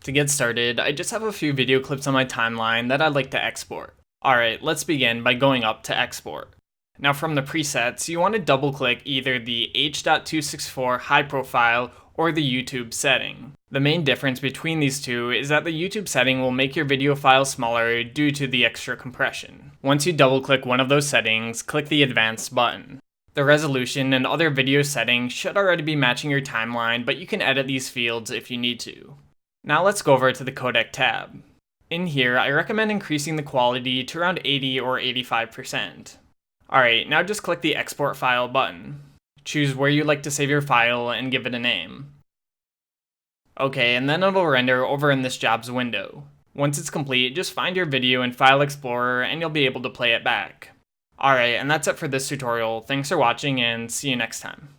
To get started, I just have a few video clips on my timeline that I'd like to export. Alright, let's begin by going up to export. Now from the presets, you want to double click either the H.264 high profile or the YouTube setting. The main difference between these two is that the YouTube setting will make your video file smaller due to the extra compression. Once you double click one of those settings, click the advanced button. The resolution and other video settings should already be matching your timeline, but you can edit these fields if you need to. Now let's go over to the codec tab. In here, I recommend increasing the quality to around 80 or 85%. Alright, now just click the export file button. Choose where you'd like to save your file and give it a name. Okay, and then it'll render over in this jobs window. Once it's complete, just find your video in File Explorer and you'll be able to play it back. Alright, and that's it for this tutorial. Thanks for watching and see you next time.